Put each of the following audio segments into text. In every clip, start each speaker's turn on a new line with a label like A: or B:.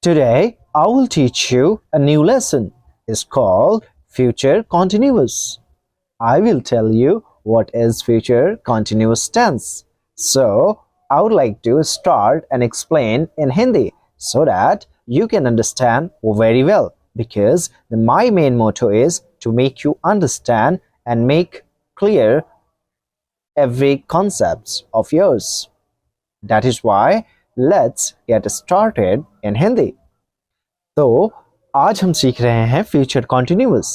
A: Today, I will teach you a new lesson. It's called Future Continuous. I will tell you what is future continuous tense. So, I would like to start and explain in Hindi so that you can understand very well because my main motto is to make you understand and make clear every concepts of yours. That is why let's get started in Hindi. तो आज हम सीख रहे हैं future continuous.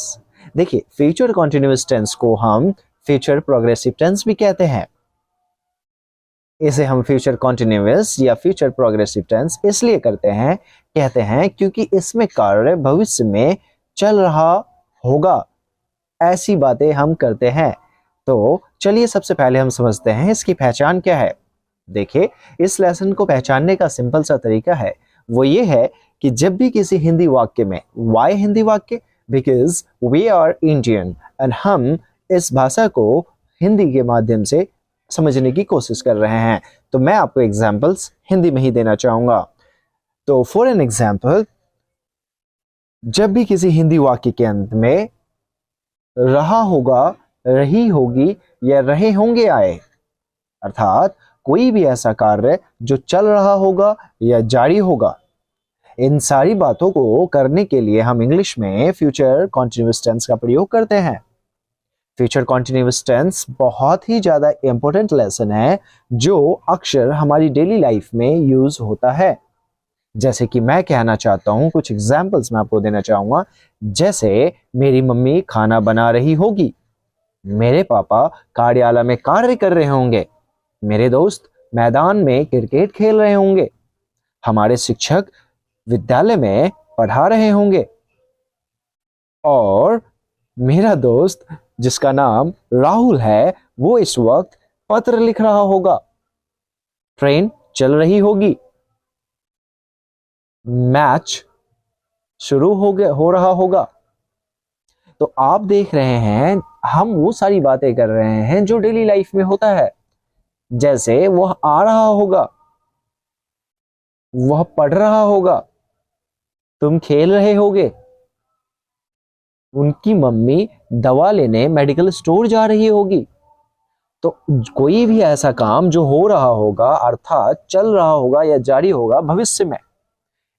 A: देखिए, future continuous tense को हम future progressive tense भी कहते हैं। इसे हम फ्यूचर कॉन्टिन्यूअस या फ्यूचर प्रोग्रेसिव टेंस इसलिए कहते हैं क्योंकि इसमें कार्य भविष्य में चल रहा होगा, ऐसी बातें हम करते हैं। तो चलिए सबसे पहले हम समझते हैं इसकी पहचान क्या है। देखिए, इस लेसन को पहचानने का सिंपल सा तरीका है, वो ये है कि जब भी किसी हिंदी वाक्य में, वाई हिंदी वाक्य, because we are Indian and हम इस भाषा को हिंदी के माध्यम से समझने की कोशिश कर रहे हैं, तो मैं आपको एग्जाम्पल्स हिंदी में ही देना चाहूंगा। तो फॉर एन एग्जाम्पल, जब भी किसी हिंदी वाक्य के अंत में रहा होगा, रही होगी या रहे होंगे आए, अर्थात कोई भी ऐसा कार्य जो चल रहा होगा या जारी होगा, इन सारी बातों को करने के लिए हम इंग्लिश में फ्यूचर कॉन्टिन्यूअस टेंस का प्रयोग करते हैं। फ्यूचर कॉन्टिन्यूअस टेंस बहुत ही ज्यादा इंपॉर्टेंट लेसन है जो अक्सर हमारी डेली लाइफ में यूज होता है। जैसे कि मैं कहना चाहता हूं, कुछ एग्जाम्पल्स मैं आपको देना चाहूंगा। जैसे मेरी मम्मी खाना बना रही होगी, मेरे पापा कार्यालय में कार्य कर रहे होंगे, मेरे दोस्त मैदान में क्रिकेट खेल रहे होंगे, हमारे शिक्षक विद्यालय में पढ़ा रहे होंगे और मेरा दोस्त जिसका नाम राहुल है वो इस वक्त पत्र लिख रहा होगा, ट्रेन चल रही होगी, मैच शुरू हो रहा होगा। तो आप देख रहे हैं हम वो सारी बातें कर रहे हैं जो डेली लाइफ में होता है। जैसे वह आ रहा होगा, वह पढ़ रहा होगा, तुम खेल रहे होगे, उनकी मम्मी दवा लेने मेडिकल स्टोर जा रही होगी। तो कोई भी ऐसा काम जो हो रहा होगा, अर्थात चल रहा होगा या जारी होगा भविष्य में,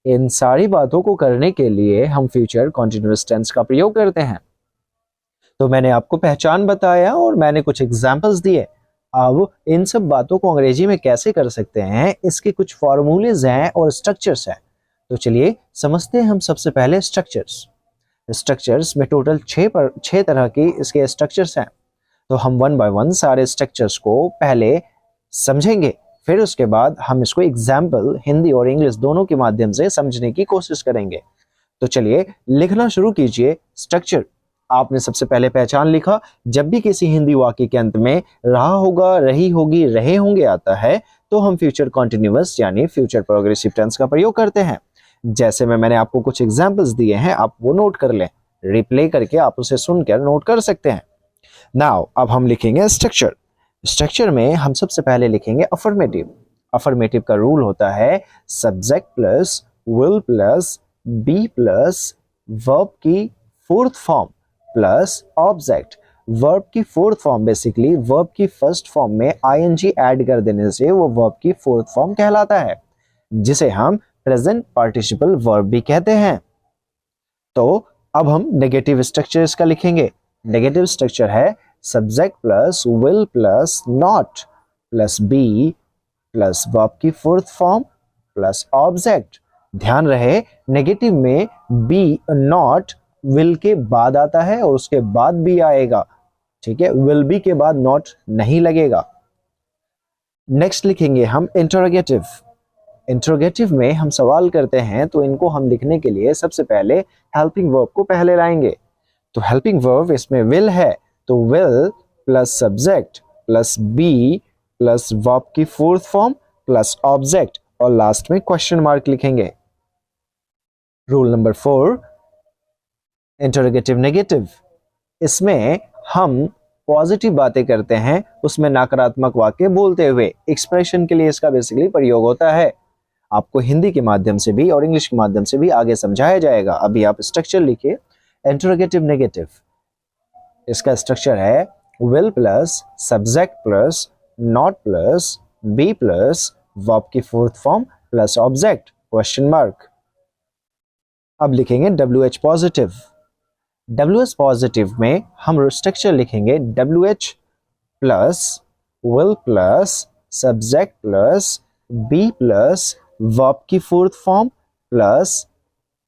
A: इन सारी बातों को करने के लिए हम फ्यूचर कॉन्टिन्यूअस टेंस का प्रयोग करते हैं। तो मैंने आपको पहचान बताया और मैंने कुछ एग्जाम्पल्स दिए। अब इन सब बातों को अंग्रेजी में कैसे कर सकते हैं, इसके कुछ फॉर्मूलेज हैं और स्ट्रक्चर्स हैं। तो चलिए समझते हैं हम सबसे पहले स्ट्रक्चर्स में टोटल 6 तरह की इसके स्ट्रक्चर्स हैं। तो हम वन बाय वन सारे स्ट्रक्चर्स को पहले समझेंगे, फिर उसके बाद हम इसको एग्जाम्पल हिंदी और इंग्लिश दोनों के माध्यम से समझने की कोशिश करेंगे। तो चलिए लिखना शुरू कीजिए। स्ट्रक्चर, आपने सबसे पहले पहचान लिखा। जब भी किसी हिंदी वाक्य के अंत में रहा होगा, रही होगी, रहे होंगे आता है तो हम फ्यूचर कॉन्टिन्यूअस यानी फ्यूचर प्रोग्रेसिव टेंस का प्रयोग करते हैं। जैसे मैंने आपको कुछ एग्जाम्पल्स दिए हैं, आप वो नोट कर लें, रिप्ले करके आप उसे सुनकर नोट कर सकते हैं। नाउ अब हम लिखेंगे स्ट्रक्चर में हम सबसे पहले लिखेंगे अफर्मेटिव का रूल होता है subject plus will plus be plus verb की fourth form plus object. Verb की फोर्थ फॉर्म बेसिकली वर्ब की फर्स्ट फॉर्म में आईएनजी ऐड कर देने से वो वर्ब की फोर्थ फॉर्म कहलाता है, जिसे हम प्रेजेंट पार्टिसिपल वर्ब भी कहते हैं। तो अब हम नेगेटिव स्ट्रक्चर इसका लिखेंगे। नेगेटिव स्ट्रक्चर है subject plus will plus not plus be plus verb की फोर्थ फॉर्म प्लस ऑब्जेक्ट। ध्यान रहे नेगेटिव में बी नॉट विल के बाद आता है और उसके बाद भी आएगा, ठीक है, विल बी के बाद नॉट नहीं लगेगा। नेक्स्ट लिखेंगे हम इंटरोगेटिव में हम सवाल करते हैं, तो इनको हम लिखने के लिए सबसे पहले हेल्पिंग वर्ब को पहले लाएंगे। तो हेल्पिंग वर्ब इसमें विल है, तो will plus subject plus be plus verb की फोर्थ फॉर्म प्लस ऑब्जेक्ट और लास्ट में क्वेश्चन मार्क लिखेंगे। Rule number 4, interrogative negative. इसमें हम पॉजिटिव बातें करते हैं, उसमें नकारात्मक वाक्य बोलते हुए एक्सप्रेशन के लिए इसका बेसिकली प्रयोग होता है। आपको हिंदी के माध्यम से भी और इंग्लिश के माध्यम से भी आगे समझाया जाएगा। अभी आप स्ट्रक्चर लिखिए, इंटरोगेटिव नेगेटिव। इसका स्ट्रक्चर है will plus subject plus not plus be plus verb की fourth form plus object question mark. अब लिखेंगे WH पॉजिटिव। WH पॉजिटिव में हम स्ट्रक्चर लिखेंगे WH plus will plus subject plus be plus verb की fourth form plus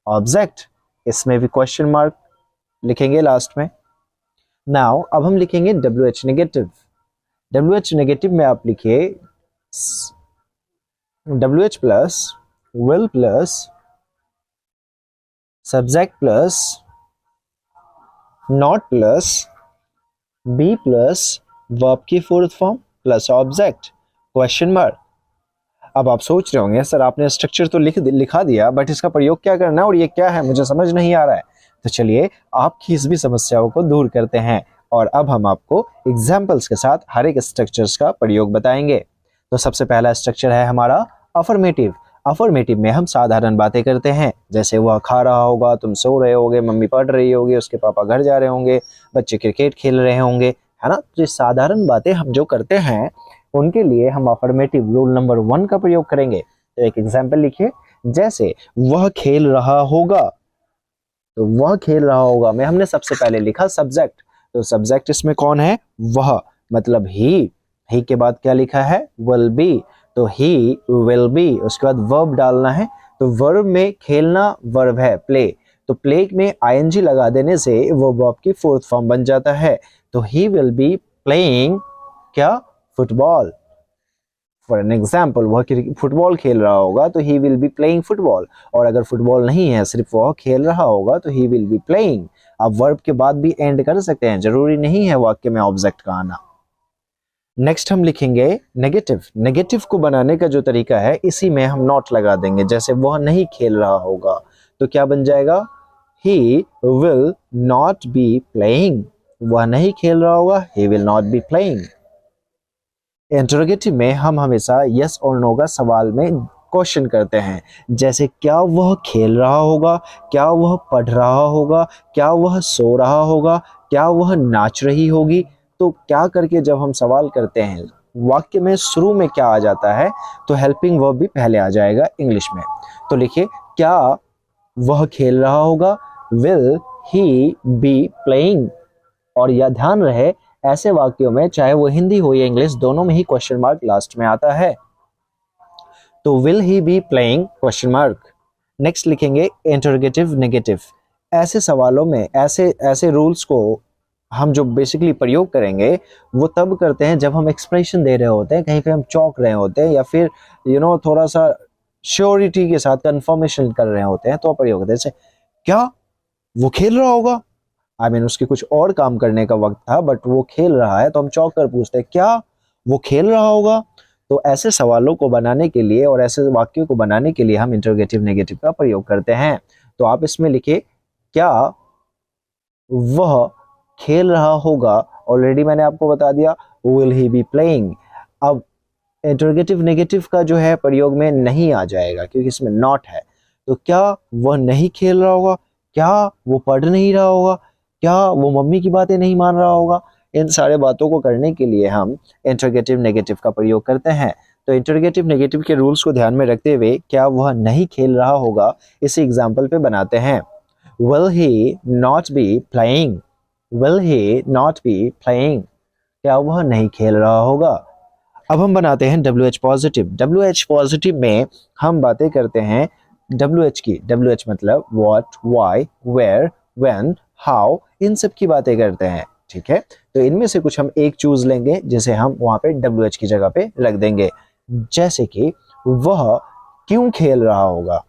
A: object, इसमें भी question mark लिखेंगे लास्ट में। नाउ अब हम लिखेंगे WH नेगेटिव। WH नेगेटिव में आप लिखिए WH plus will plus subject plus not plus be plus verb की fourth form plus object question mark. अब आप सोच रहे होंगे सर आपने स्ट्रक्चर तो लिखा दिया, बट इसका प्रयोग क्या करना है और ये क्या है, मुझे समझ नहीं आ रहा है। तो चलिए आपकी इस भी समस्याओं को दूर करते हैं और अब हम आपको एग्जाम्पल्स के साथ हर एक स्ट्रक्चर्स का प्रयोग बताएंगे। तो सबसे पहला स्ट्रक्चर है हमारा अफर्मेटिव। अफर्मेटिव में हम साधारण बातें करते हैं, जैसे वह खा रहा होगा, तुम सो रहे होगे, मम्मी पढ़ रही होगी, उसके पापा घर जा रहे होंगे, बच्चे क्रिकेट खेल रहे होंगे, है ना। तो ये साधारण बातें हम जो करते हैं उनके लिए हम अफर्मेटिव रूल नंबर 1 का प्रयोग करेंगे। तो एक एग्जाम्पल लिखिए, जैसे वह खेल रहा होगा। तो वह खेल रहा होगा में हमने सबसे पहले लिखा सब्जेक्ट। तो सब्जेक्ट इसमें कौन है, वह, मतलब ही के बाद क्या लिखा है, विल बी। तो ही विल बी, उसके बाद वर्ब डालना है। तो वर्ब में खेलना वर्ब है प्ले, तो प्ले में ing लगा देने से वो वर्ब की फोर्थ फॉर्म बन जाता है। तो ही विल बी प्लेइंग क्या, फुटबॉल। फॉर एन एग्जाम्पल, वह फुटबॉल खेल रहा होगा तो he will be playing football. और अगर फुटबॉल नहीं है, सिर्फ वह खेल रहा होगा तो ही विल बी प्लेइंग। आप वर्ब के बाद भी एंड कर सकते हैं, जरूरी नहीं है वाक्य में ऑब्जेक्ट का आना। नेक्स्ट हम लिखेंगे नेगेटिव। नेगेटिव को बनाने का जो तरीका है, इसी में हम नॉट लगा देंगे। जैसे वह नहीं खेल रहा होगा तो क्या बन जाएगा, he will not be playing. वह नहीं खेल रहा होगा, he will not be playing. Interrogative में हम हमेशा यस और नो का सवाल में क्वेश्चन करते हैं, जैसे क्या वह खेल रहा होगा, क्या वह पढ़ रहा होगा, क्या वह सो रहा होगा, क्या वह नाच रही होगी। तो क्या करके जब हम सवाल करते हैं, वाक्य में शुरू में क्या आ जाता है, तो हेल्पिंग वर्ब भी पहले आ जाएगा इंग्लिश में। तो लिखिए, क्या वह खेल रहा होगा, विल ही बी प्लेइंग। और यह ध्यान रहे, ऐसे वाक्यों में चाहे वो हिंदी हो या इंग्लिश, दोनों में ही क्वेश्चन मार्क लास्ट में आता है। तो will he be playing question mark. Next लिखेंगे इंटरोगेटिव नेगेटिव। ऐसे सवालों में ऐसे रूल्स को हम जो बेसिकली प्रयोग करेंगे वो तब करते हैं जब हम एक्सप्रेशन दे रहे होते हैं, कहीं पे हम चौंक रहे होते हैं या फिर थोड़ा सा श्योरिटी के साथ कंफर्मेशन कर रहे होते हैं, तो प्रयोग करते हैं। जैसे क्या वो खेल रहा होगा, उसके कुछ और काम करने का वक्त था बट वो खेल रहा है, तो हम चौंक कर पूछते हैं क्या वो खेल रहा होगा। तो ऐसे सवालों को बनाने के लिए और ऐसे वाक्यों को बनाने के लिए हम इंटरोगेटिव नेगेटिव का प्रयोग करते हैं। तो आप इसमें लिखिए, क्या वह खेल रहा होगा, ऑलरेडी मैंने आपको बता दिया, विल ही बी प्लेइंग। अब इंटरोगेटिव नेगेटिव का जो है प्रयोग में नहीं आ जाएगा क्योंकि इसमें नॉट है। तो क्या वह नहीं खेल रहा होगा, क्या वो पढ़ नहीं रहा होगा, क्या वो मम्मी की बातें नहीं मान रहा होगा। इन सारे बातों को करने के लिए हम इंटरोगेटिव नेगेटिव का प्रयोग करते हैं। तो इंटरोगेटिव नेगेटिव के रूल्स को ध्यान में रखते हुए क्या वह नहीं खेल रहा होगा, इसी एग्जाम्पल पे बनाते हैं। Will he not be playing, will he not be playing, क्या वह नहीं खेल रहा होगा। अब हम बनाते हैं WH पॉजिटिव। WH पॉजिटिव में हम बातें करते हैं WH की। WH मतलब what, why, where, when, how, इन सब की बातें करते हैं, ठीक है। तो इनमें से कुछ हम एक चूज लेंगे जिसे हम वहां पे WH की जगह पे रख देंगे। जैसे कि वह क्यों खेल रहा होगा,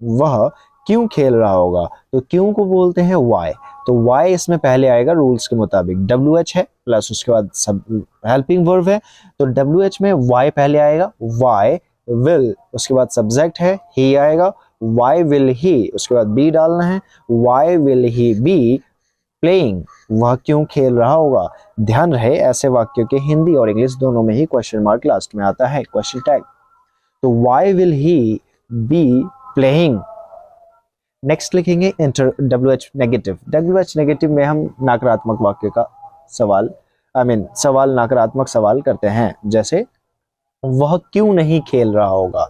A: वह क्यों खेल रहा होगा, तो क्यों को बोलते हैं वाई। तो वाई इसमें पहले आएगा रूल्स के मुताबिक। WH है प्लस उसके बाद सब हेल्पिंग वर्ब है, तो WH में वाई पहले आएगा, वाई विल, उसके बाद सब्जेक्ट है ही आएगा, वाई विल ही, उसके बाद बी डालना है, why will he be playing, वह क्यों खेल रहा होगा। ध्यान रहे, ऐसे वाक्यों के हिंदी और इंग्लिश दोनों में ही क्वेश्चन मार्क लास्ट में आता है, क्वेश्चन टैग। तो why will he be playing. Next लिखेंगे inter WH negative. WH negative में हम नकारात्मक वाक्य का सवाल सवाल नकारात्मक सवाल करते हैं, जैसे वह क्यों नहीं खेल रहा होगा,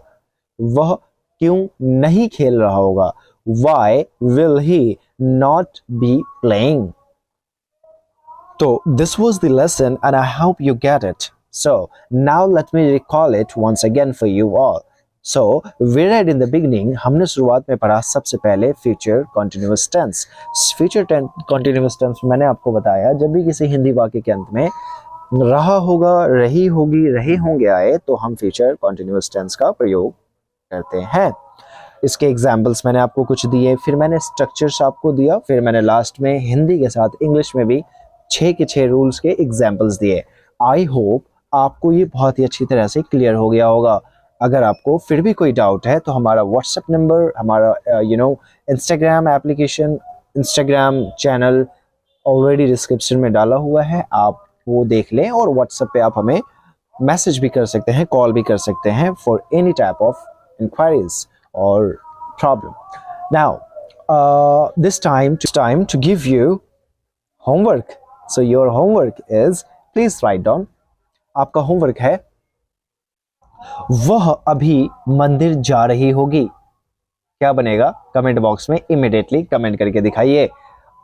A: वह क्यों नहीं खेल रहा होगा, Why will he not be playing? So this was the lesson and I hope you get it. So now let me recall it once again for you all. So we read in the beginning, हमने शुरुआत में पढ़ा सबसे पहले future continuous tense. Future continuous tense मैंने आपको बताया जब भी किसी हिंदी वाक्य के अंत में रहा होगा, रही होगी, रहे होंगे आए तो हम future continuous tense का प्रयोग करते हैं। इसके एग्जाम्पल्स मैंने आपको कुछ दिए, फिर मैंने स्ट्रक्चर्स आपको दिया, फिर मैंने लास्ट में हिंदी के साथ इंग्लिश में भी 6 के 6 रूल्स के एग्जाम्पल्स दिए। आई होप आपको ये बहुत ही अच्छी तरह से क्लियर हो गया होगा। अगर आपको फिर भी कोई डाउट है तो हमारा व्हाट्सएप नंबर, हमारा Instagram application, Instagram channel already description में डाला हुआ है, आप वो देख लें और व्हाट्सएप पे आप हमें मैसेज भी कर सकते हैं, कॉल भी कर सकते हैं for any type of inquiries or problem. Now this time to give you homework. So your homework is, please write down. आपका होमवर्क है, वह अभी मंदिर जा रही होगी। क्या बनेगा? कमेंट बॉक्स में इमीडिएटली कमेंट करके दिखाइए।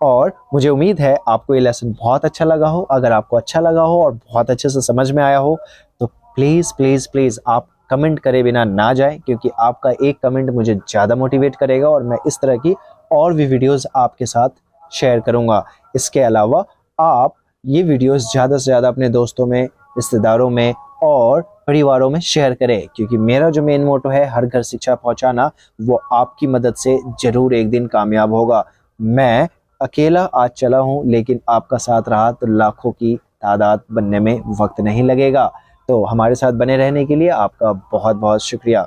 A: और मुझे उम्मीद है आपको ये लेसन बहुत अच्छा लगा हो। अगर आपको अच्छा लगा हो और बहुत अच्छे से समझ में आया हो तो प्लीज प्लीज प्लीज आप कमेंट करे बिना ना जाए, क्योंकि आपका एक कमेंट मुझे ज़्यादा मोटिवेट करेगा और मैं इस तरह की और भी वीडियोस आपके साथ शेयर करूंगा। इसके अलावा आप ये वीडियोस ज़्यादा से ज़्यादा अपने दोस्तों में, रिश्तेदारों में और परिवारों में शेयर करें, क्योंकि मेरा जो मेन मोटो है हर घर शिक्षा पहुंचाना, वो आपकी मदद से ज़रूर एक दिन कामयाब होगा। मैं अकेला आज चला हूँ, लेकिन आपका साथ रहा तो लाखों की तादाद बनने में वक्त नहीं लगेगा। तो हमारे साथ बने रहने के लिए आपका बहुत बहुत शुक्रिया।